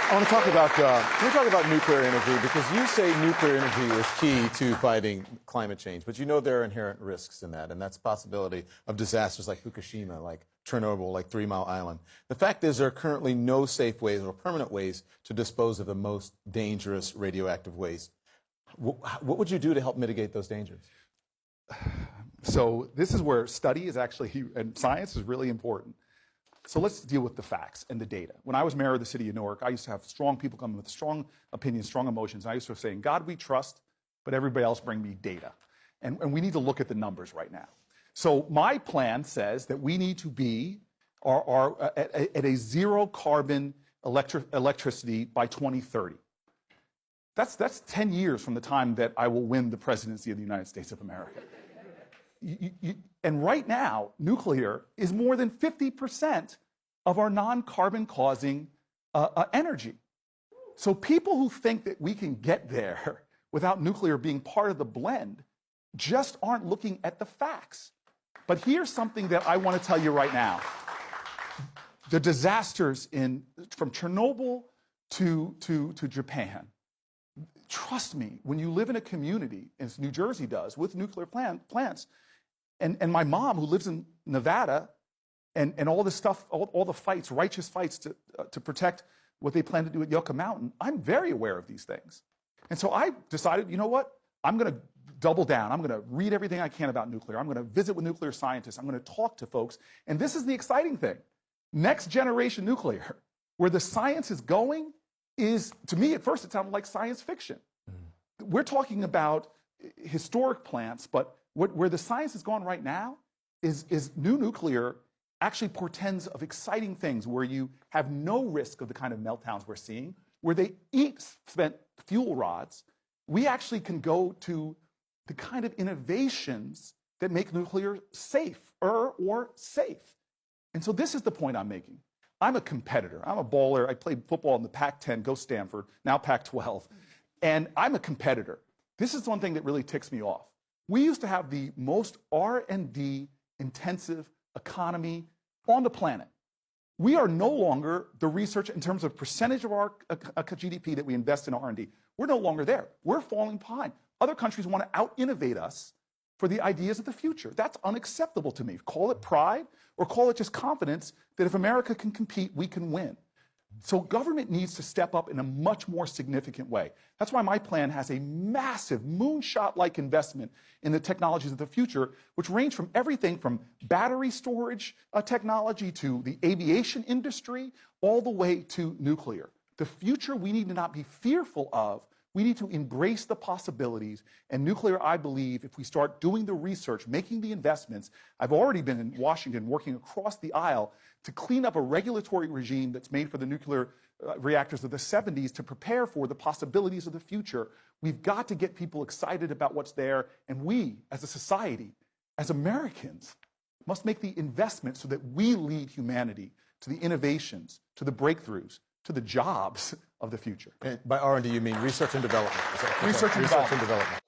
I want to talk about nuclear energy because you say nuclear energy is key to fighting climate change, but you know there are inherent risks in that, and that's possibility of disasters like Fukushima, like Chernobyl, like 3 Mile Island. The fact is there are currently no safe ways or permanent ways to dispose of the most dangerous radioactive waste. What would you do to help mitigate those dangers? So this is where study is actually, and science is really important. So let's deal with the facts and the data. When I was mayor of the city of Newark, I used to have strong people come with strong opinions, strong emotions. And I used to say, God we trust, but everybody else bring me data. And we need to look at the numbers right now. So my plan says that we need to be at a zero carbon electricity by 2030. That's 10 years from the time that I will win the presidency of the United States of America. And right now, nuclear is more than 50% of our non-carbon causing energy. So people who think that we can get there without nuclear being part of the blend just aren't looking at the facts. But here's something that I want to tell you right now. The disasters from Chernobyl to Japan, trust me, when you live in a community, as New Jersey does, with nuclear plants, and my mom, who lives in Nevada, and all this stuff, all the fights, righteous fights to protect what they plan to do at Yucca Mountain, I'm very aware of these things. And so I decided, you know what? I'm going to double down. I'm going to read everything I can about nuclear. I'm going to visit with nuclear scientists. I'm going to talk to folks. And this is the exciting thing. Next generation nuclear, where the science is going, is, to me, at first, it sounded like science fiction. We're talking about historic plants, but where the science has gone right now is new nuclear actually portends of exciting things where you have no risk of the kind of meltdowns we're seeing, where they eat spent fuel rods. We actually can go to the kind of innovations that make nuclear safer or safe. And so this is the point I'm making. I'm a competitor. I'm a baller. I played football in the Pac-10, go Stanford, now Pac-12. And I'm a competitor. This is one thing that really ticks me off. We used to have the most R&D intensive economy on the planet. We are no longer the research in terms of percentage of our GDP that we invest in R&D. We're no longer there. We're falling behind. Other countries want to out-innovate us for the ideas of the future. That's unacceptable to me. Call it pride or call it just confidence that if America can compete, we can win. So government needs to step up in a much more significant way. That's why my plan has a massive moonshot-like investment in the technologies of the future, which range from everything from battery storage technology to the aviation industry, all the way to nuclear. The future we need to not be fearful of. We need to embrace the possibilities. And nuclear, I believe, if we start doing the research, making the investments, I've already been in Washington working across the aisle to clean up a regulatory regime that's made for the nuclear reactors of the 70s to prepare for the possibilities of the future. We've got to get people excited about what's there. And we, as a society, as Americans, must make the investment so that we lead humanity to the innovations, to the breakthroughs, to the jobs of the future. And by R&D, you mean research and development. Research and development.